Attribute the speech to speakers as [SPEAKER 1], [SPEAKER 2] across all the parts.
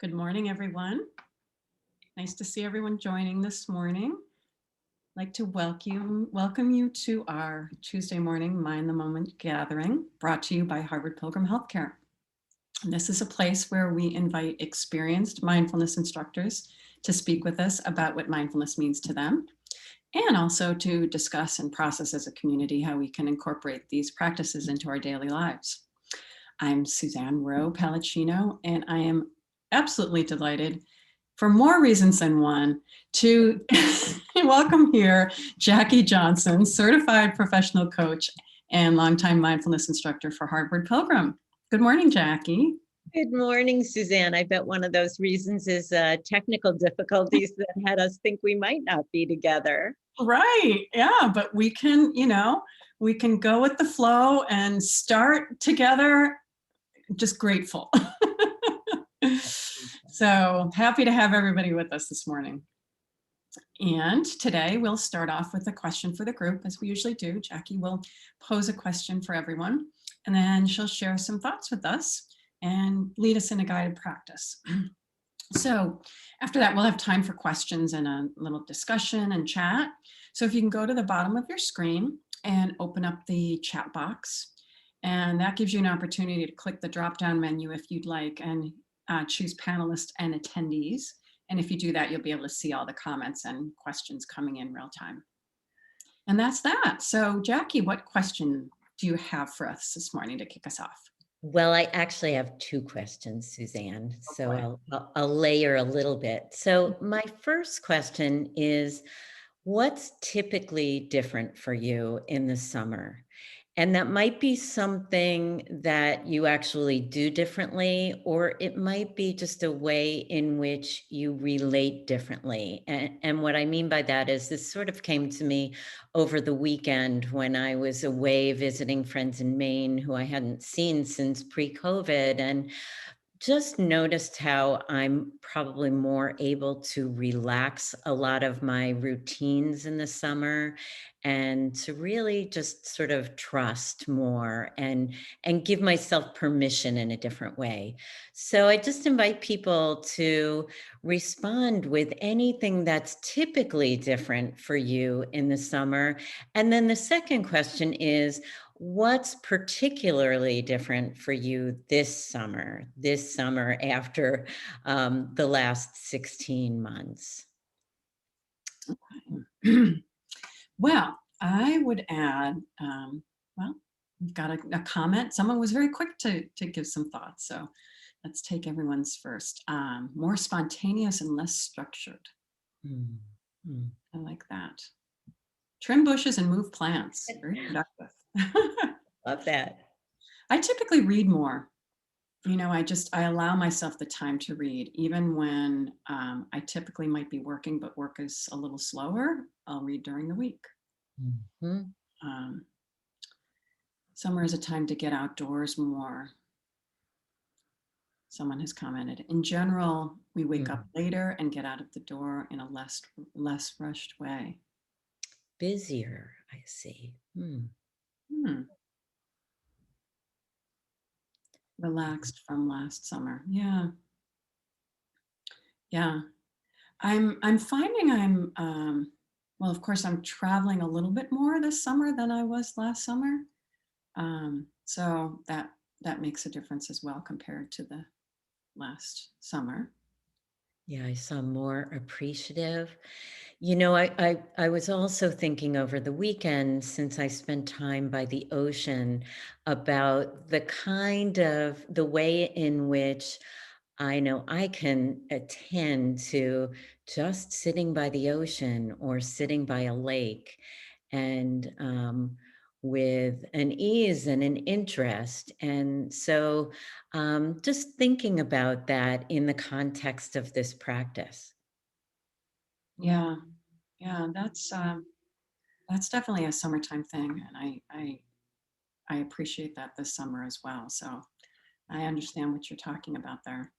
[SPEAKER 1] Good morning, everyone. Nice to see everyone joining this morning. I'd like to welcome you to our Tuesday morning Mind the Moment gathering brought to you by Harvard Pilgrim Healthcare. And this is a place where we invite experienced mindfulness instructors to speak with us about what mindfulness means to them, and also to discuss and process as a community how we can incorporate these practices into our daily lives. I'm Suzanne Rowe Palacino, and I am absolutely delighted, for more reasons than one, to welcome here Jackie Johnson, certified professional coach and longtime mindfulness instructor for Harvard Pilgrim. Good morning, Jackie.
[SPEAKER 2] Good morning, Suzanne. I bet one of those reasons is technical difficulties that had us think we might not be together.
[SPEAKER 1] Right. Yeah, but we can, we can go with the flow and start together. Just grateful. So happy to have everybody with us this morning. And today we'll start off with a question for the group, as we usually do. Jackie will pose a question for everyone, and then she'll share some thoughts with us and lead us in a guided practice. So after that, we'll have time for questions and a little discussion and chat. So if you can go to the bottom of your screen and open up the chat box, and that gives you an opportunity to click the drop-down menu if you'd like and choose panelists and attendees. And if you do that, you'll be able to see all the comments and questions coming in real time. And that's that. So Jackie, what question do you have for us this morning to kick us off?
[SPEAKER 2] Well, I actually have two questions, Suzanne, so I'll layer a little bit. So my first question is, what's typically different for you in the summer? And that might be something that you actually do differently, or it might be just a way in which you relate differently. And what I mean by that is this sort of came to me over the weekend when I was away visiting friends in Maine who I hadn't seen since pre-COVID. And just noticed how I'm probably more able to relax a lot of my routines in the summer and to really just sort of trust more and give myself permission in a different way. So I just invite people to respond with anything that's typically different for you in the summer. And then the second question is, what's particularly different for you this summer after the last 16 months?
[SPEAKER 1] Well, I would add, well, we've got a comment. Someone was very quick to give some thoughts. So let's take everyone's first. More spontaneous and less structured.
[SPEAKER 2] Mm-hmm.
[SPEAKER 1] I like that. Trim bushes and move plants. Very productive.
[SPEAKER 2] Love that.
[SPEAKER 1] I typically read more. I allow myself the time to read, even when I typically might be working, but work is a little slower. I'll read during the week.
[SPEAKER 2] Mm-hmm.
[SPEAKER 1] Summer is a time to get outdoors more. Someone has commented. In general, we wake up later and get out of the door in a less rushed way.
[SPEAKER 2] Busier, I see.
[SPEAKER 1] Relaxed from last summer. Yeah. Yeah. I'm finding well, of course, I'm traveling a little bit more this summer than I was last summer. So that makes a difference as well compared to the last summer.
[SPEAKER 2] Yeah, I saw more appreciative. I was also thinking over the weekend, since I spent time by the ocean, about the way in which I know I can attend to just sitting by the ocean or sitting by a lake and with an ease and an interest. And so just thinking about that in the context of this practice.
[SPEAKER 1] Yeah. Yeah. That's definitely a summertime thing. And I appreciate that this summer as well. So I understand what you're talking about there.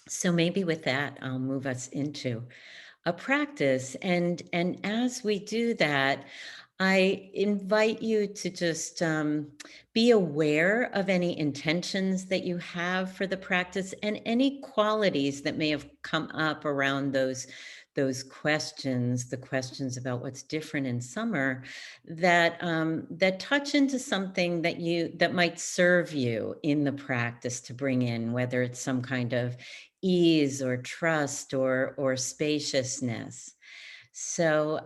[SPEAKER 2] So maybe with that, I'll move us into a practice. And as we do that, I invite you to just be aware of any intentions that you have for the practice and any qualities that may have come up around those questions, the questions about what's different in summer, that touch into something that might serve you in the practice to bring in, whether it's some kind of ease or trust or spaciousness. So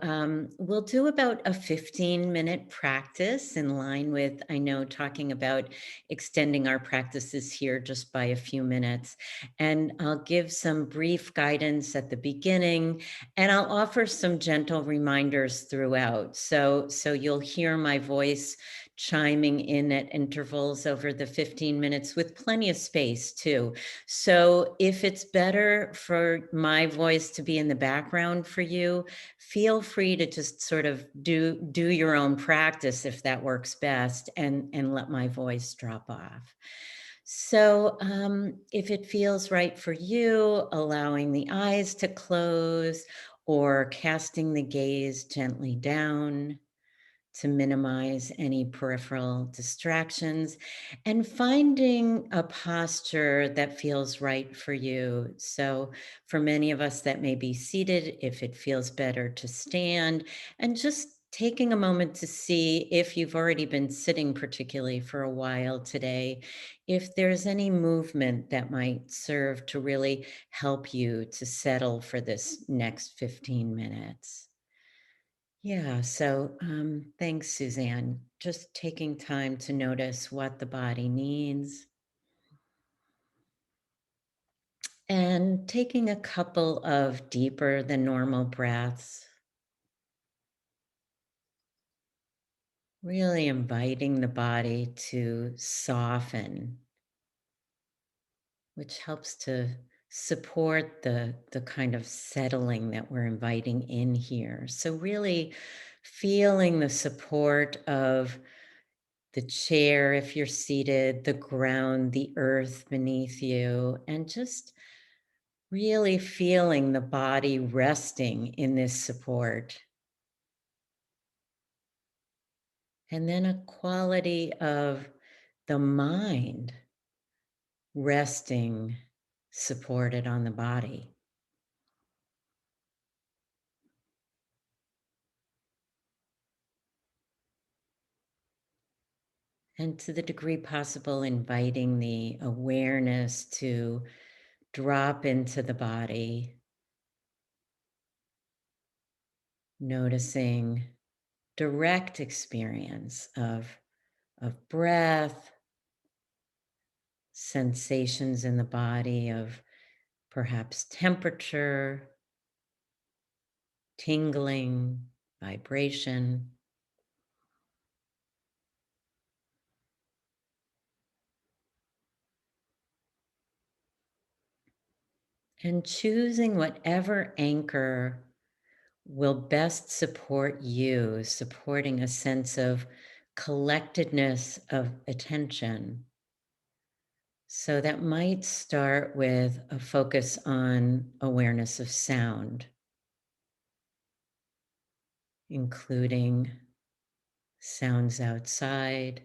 [SPEAKER 2] we'll do about a 15-minute practice in line with, I know, talking about extending our practices here just by a few minutes. And I'll give some brief guidance at the beginning, and I'll offer some gentle reminders throughout. So you'll hear my voice chiming in at intervals over the 15 minutes with plenty of space too. So if it's better for my voice to be in the background for you, feel free to just sort of do your own practice if that works best, and let my voice drop off. So if it feels right for you, allowing the eyes to close or casting the gaze gently down to minimize any peripheral distractions, and finding a posture that feels right for you. So, for many of us, that may be seated if it feels better to stand, and just taking a moment to see if you've already been sitting, particularly for a while today, if there's any movement that might serve to really help you to settle for this next 15 minutes. Yeah, so thanks, Suzanne. Just taking time to notice what the body needs and taking a couple of deeper than normal breaths, really inviting the body to soften, which helps to support the kind of settling that we're inviting in here. So, really feeling the support of the chair, if you're seated, the ground, the earth beneath you, and just really feeling the body resting in this support. And then a quality of the mind resting, supported on the body. And to the degree possible, inviting the awareness to drop into the body, noticing direct experience of breath, sensations in the body of perhaps temperature, tingling, vibration, and choosing whatever anchor will best support you, supporting a sense of collectedness of attention. So that might start with a focus on awareness of sound, including sounds outside,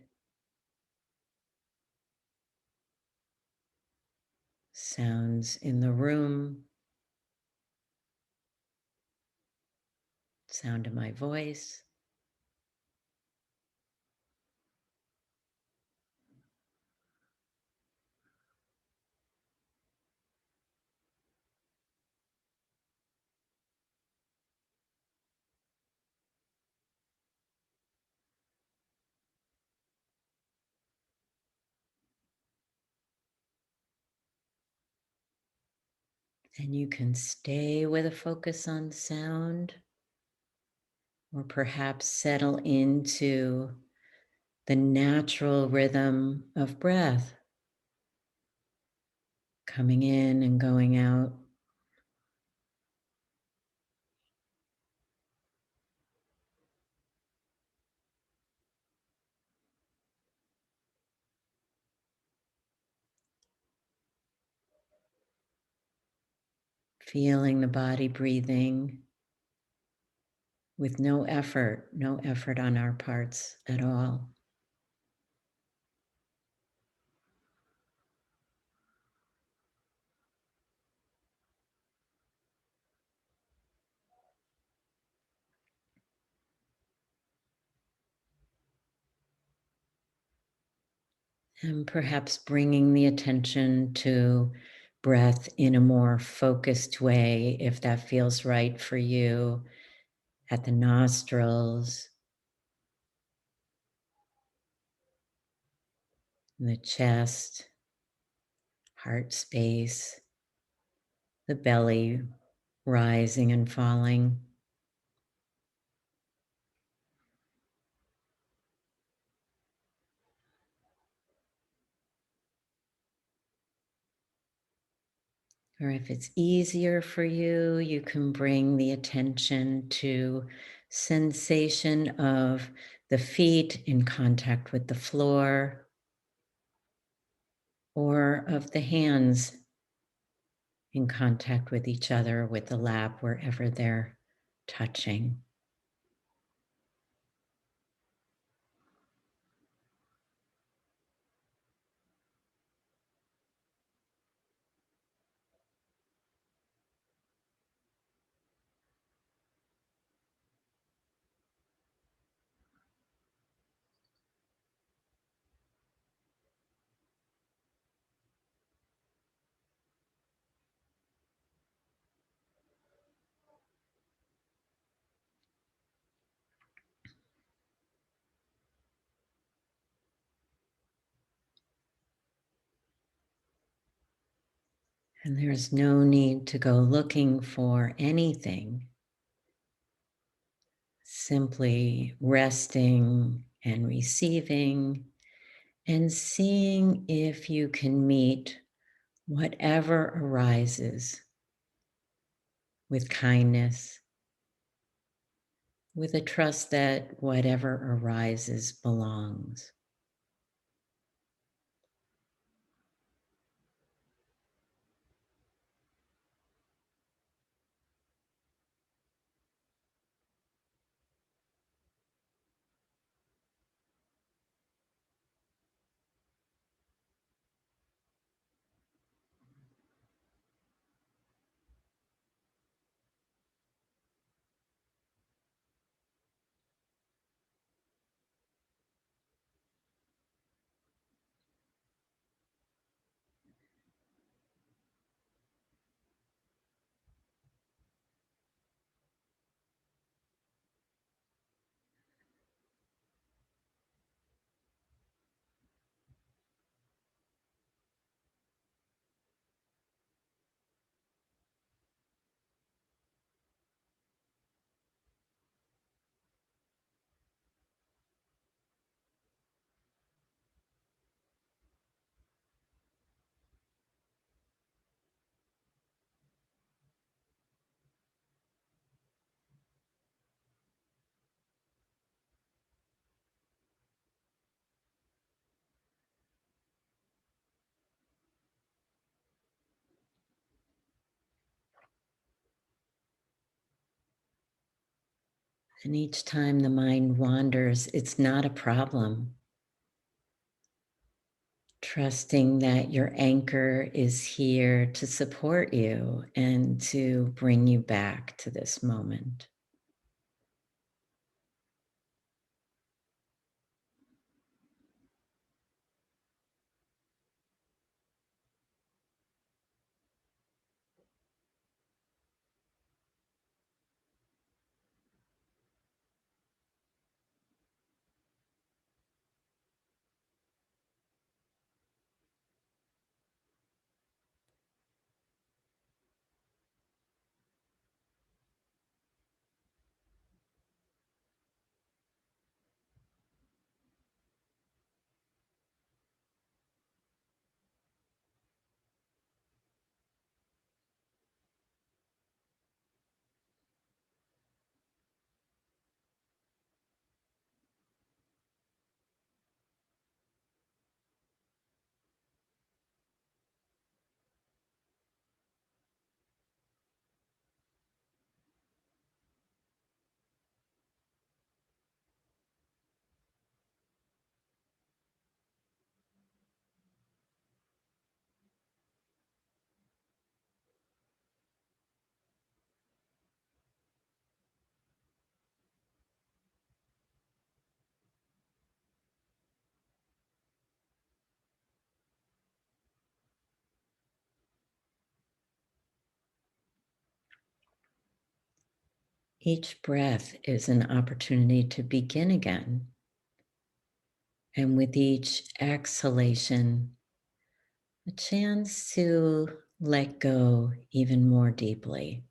[SPEAKER 2] sounds in the room, sound of my voice. And you can stay with a focus on sound, or perhaps settle into the natural rhythm of breath, coming in and going out. Feeling the body breathing, with no effort on our parts at all. And perhaps bringing the attention to breath in a more focused way, if that feels right for you, at the nostrils, the chest, heart space, the belly rising and falling. Or if it's easier for you, you can bring the attention to sensation of the feet in contact with the floor or of the hands in contact with each other, with the lap, wherever they're touching. And there's no need to go looking for anything, simply resting and receiving and seeing if you can meet whatever arises with kindness, with a trust that whatever arises belongs. And each time the mind wanders, it's not a problem. Trusting that your anchor is here to support you and to bring you back to this moment. Each breath is an opportunity to begin again. And with each exhalation, a chance to let go even more deeply.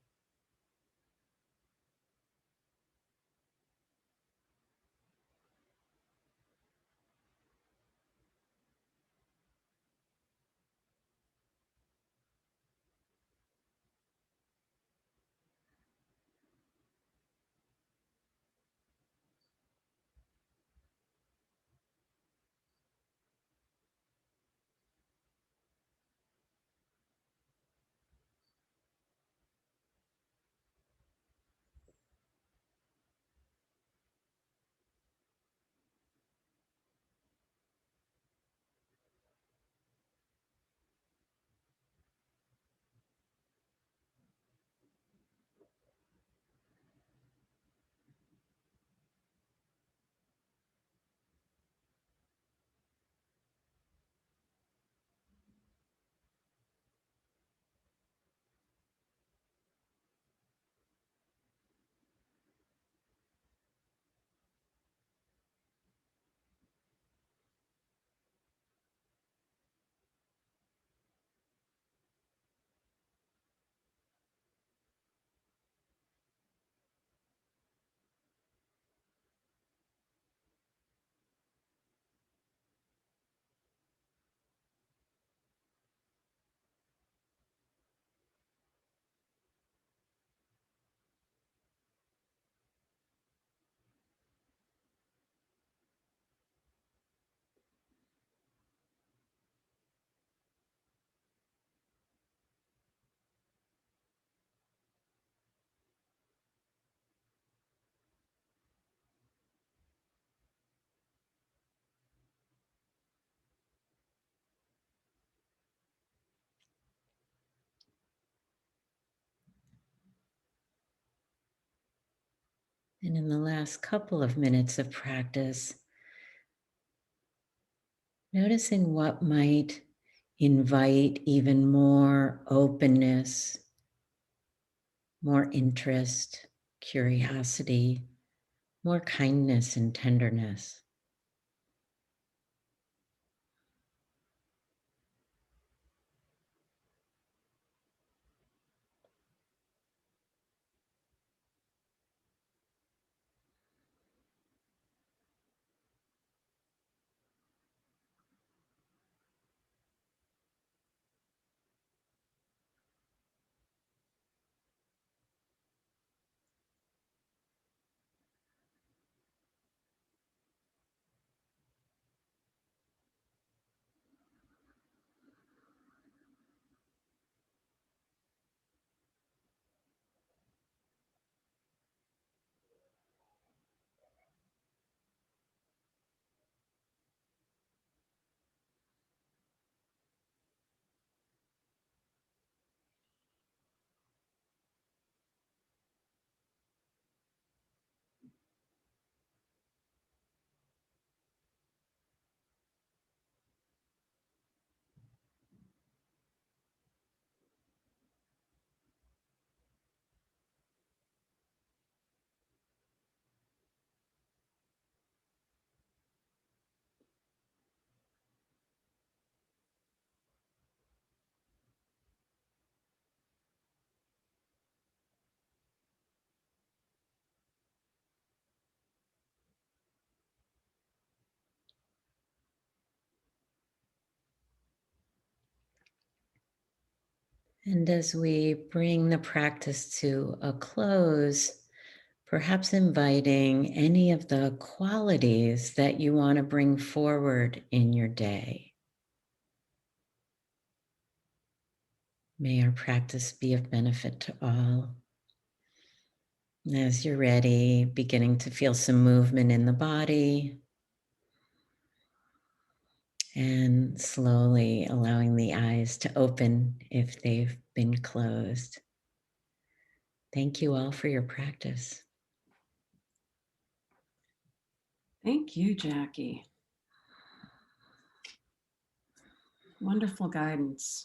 [SPEAKER 2] And in the last couple of minutes of practice, noticing what might invite even more openness, more interest, curiosity, more kindness and tenderness. And as we bring the practice to a close, perhaps inviting any of the qualities that you want to bring forward in your day. May our practice be of benefit to all. As you're ready, beginning to feel some movement in the body, and slowly allowing the eyes to open if they've been closed. Thank you all for your practice.
[SPEAKER 1] Thank you, Jackie. Wonderful guidance.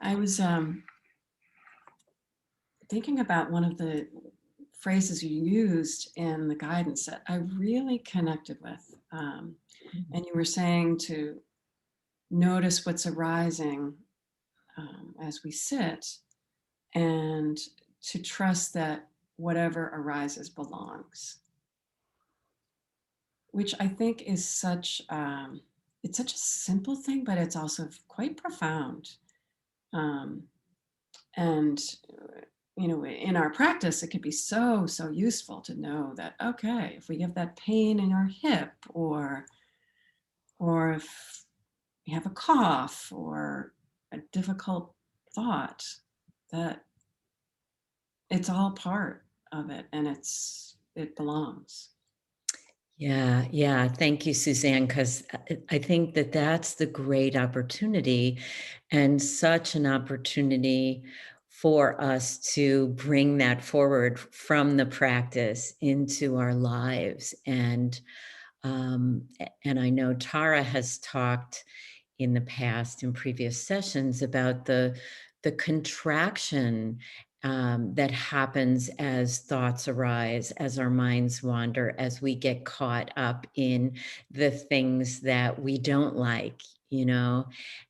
[SPEAKER 1] I was thinking about one of the phrases you used in the guidance that I really connected with.
[SPEAKER 2] Mhm.
[SPEAKER 1] And you were saying to notice what's arising as we sit, and to trust that whatever arises belongs, which I think is such it's such a simple thing, but it's also quite profound. Um, and in our practice, it could be so useful to know that, okay, if we have that pain in our hip, or if we have a cough or a difficult thought, that it's all part of it, and it belongs.
[SPEAKER 2] Yeah, yeah. Thank you, Suzanne, because I think that that's the great opportunity and such an opportunity for us to bring that forward from the practice into our lives. And I know Tara has talked in the past in previous sessions about the contraction that happens as thoughts arise, as our minds wander, as we get caught up in the things that we don't like, you know.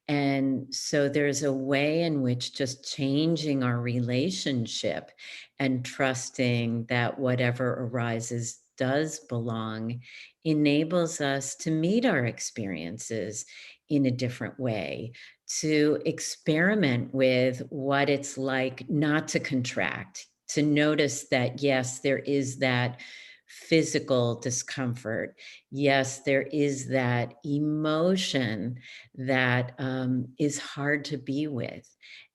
[SPEAKER 2] And so there's a way in which just changing our relationship and trusting that whatever arises does belong enables us to meet our experiences in a different way, to experiment with what it's like not to contract, to notice that, yes, there is that physical discomfort. Yes, there is that emotion that is hard to be with.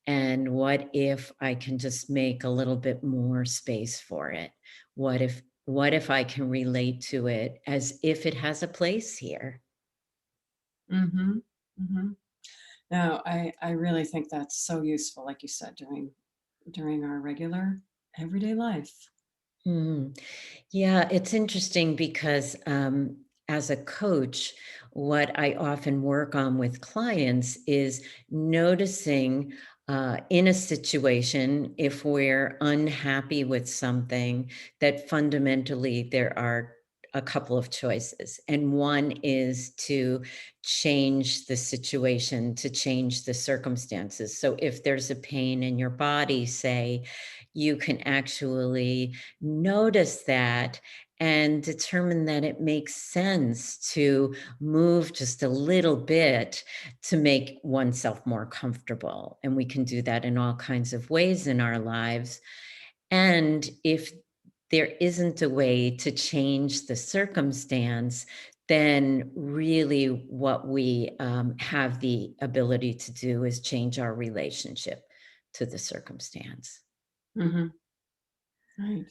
[SPEAKER 2] And what if I can just make a little bit more space for it? What if I can relate to it as if it has a place here?
[SPEAKER 1] Mm-hmm. Mm-hmm. No, I really think that's so useful, like you said, during our regular everyday life.
[SPEAKER 2] Mhm. Yeah, it's interesting because as a coach, what I often work on with clients is noticing in a situation if we're unhappy with something, that fundamentally there are a couple of choices. And one is to change the situation, to change the circumstances. So if there's a pain in your body, say, you can actually notice that and determine that it makes sense to move just a little bit to make oneself more comfortable. And we can do that in all kinds of ways in our lives. And if there isn't a way to change the circumstance, then really what we have the ability to do is change our relationship to the circumstance.
[SPEAKER 1] Mm-hmm. Right.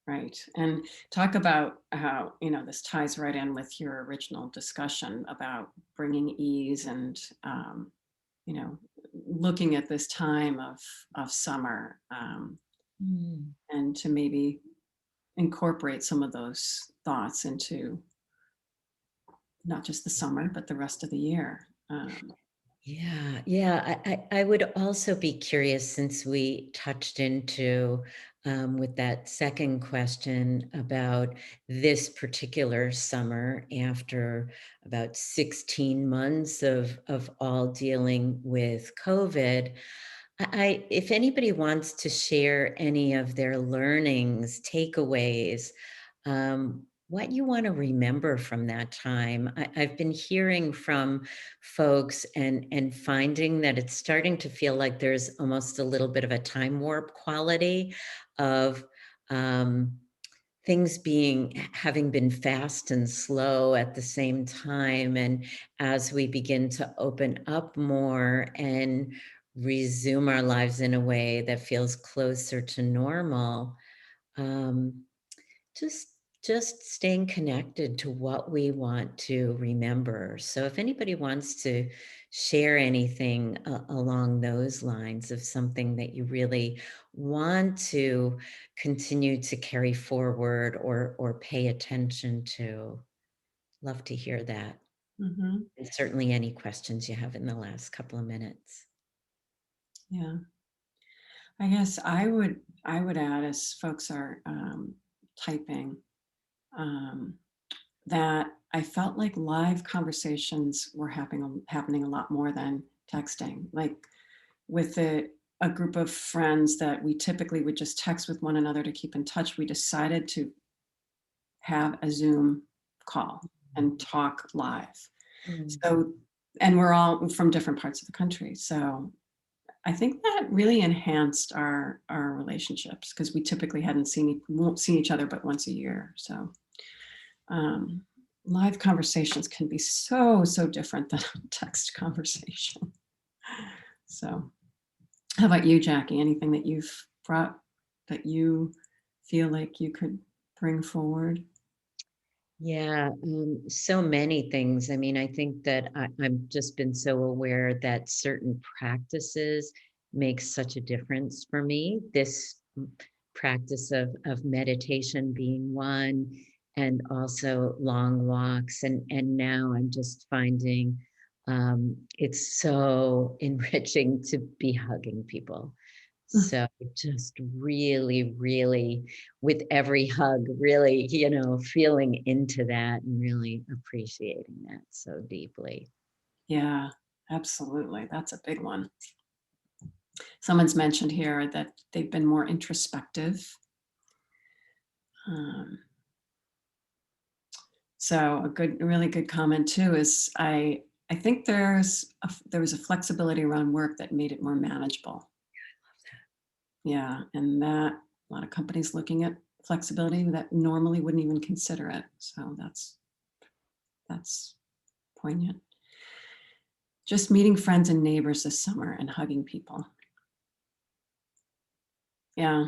[SPEAKER 1] Right. And talk about how, this ties right in with your original discussion about bringing ease, and, you know, looking at this time of summer,
[SPEAKER 2] Mm.
[SPEAKER 1] and to maybe incorporate some of those thoughts into not just the summer, but the rest of the year.
[SPEAKER 2] Yeah, yeah. I would also be curious since we touched into with that second question about this particular summer after about 16 months of all dealing with COVID. If anybody wants to share any of their learnings, takeaways, what you want to remember from that time. I've been hearing from folks and finding that it's starting to feel like there's almost a little bit of a time warp quality of um, things being having been fast and slow at the same time. And as we begin to open up more and resume our lives in a way that feels closer to normal, um, just just staying connected to what we want to remember. So if anybody wants to share anything along those lines of something that you really want to continue to carry forward or pay attention to, love to hear that.
[SPEAKER 1] Mhm.
[SPEAKER 2] And certainly any questions you have in the last couple of minutes.
[SPEAKER 1] Yeah. I guess I would I would add, as folks are typing, um, that I felt like live conversations were happening a lot more than texting. Like with a group of friends that we typically would just text with one another to keep in touch, we decided to have a Zoom call and talk live.
[SPEAKER 2] Mm.
[SPEAKER 1] So, and we're all from different parts of the country. So I think that really enhanced our relationships because we typically won't see each other but once a year. So um, live conversations can be so different than a text conversation. So how about you, Jackie? Anything that you've brought that you feel like you could bring forward?
[SPEAKER 2] Yeah, so many things. I mean, I think that I've just been so aware that certain practices make such a difference for me. This practice of meditation being one, and also long walks. And now I'm just finding it's so enriching to be hugging people. So just really, really, with every hug, really, feeling into that and really appreciating that so deeply.
[SPEAKER 1] Yeah, absolutely. That's a big one. Someone's mentioned here that they've been more introspective. Um, so a really good comment too is I think there was a flexibility around work that made it more manageable. Yeah, and that a lot of companies looking at flexibility that normally wouldn't even consider it. So that's poignant. Just meeting friends and neighbors this summer and hugging people. Yeah,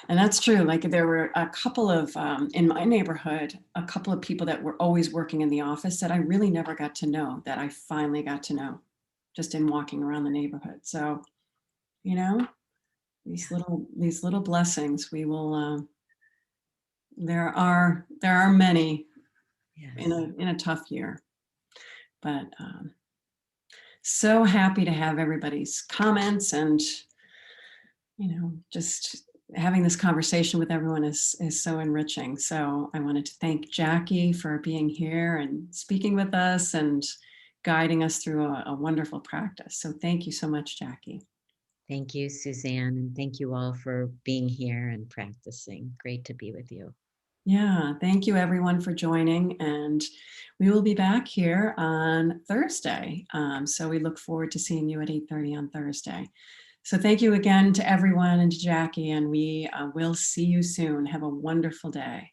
[SPEAKER 1] and that's true. Like there were a couple of in my neighborhood, a couple of people that were always working in the office that I really never got to know that I finally got to know just in walking around the neighborhood. So, you know, these little blessings we will there are many in
[SPEAKER 2] Yes.
[SPEAKER 1] a tough year, but so happy to have everybody's comments and just having this conversation with everyone is so enriching. So I wanted to thank Jackie for being here and speaking with us and guiding us through a wonderful practice. So thank you so much, Jackie.
[SPEAKER 2] Thank you, Suzanne. And thank you all for being here and practicing. Great to be with you.
[SPEAKER 1] Yeah, thank you everyone for joining. And we will be back here on Thursday. So we look forward to seeing you at 8:30 on Thursday. So thank you again to everyone and to Jackie, and we will see you soon. Have a wonderful day.